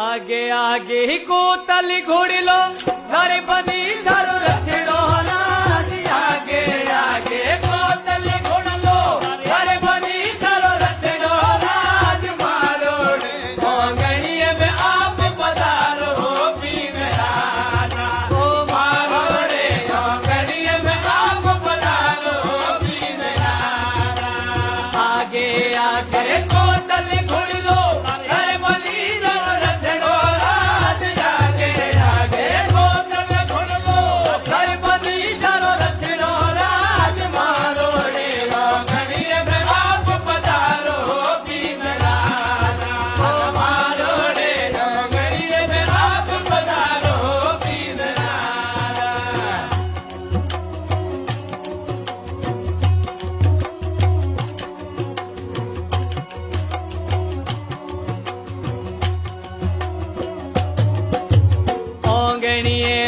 आगे आगे ही कोतल घोड़ी लो घर बनी सर रखड़ो राज आगे आगे कोतल घोड़ लो घर बनी सर रखड़ो राज मारो ओंगणिये में आप पधारो पीन राजा ओ मारो रे ओंगणिये में आप पधारो पीन राजा आगे आगे कोतल घोड़ी लो घर बनी सर रखड़ो राज आगे आगे कोतल घोड़ लो घर बनी सर रखड़ो राज मारो रे ओंगणिये में आप पधारो पीन राजा ओ मारो रे ओंगणिये में आप पधारो पीन राजा ओंगणिये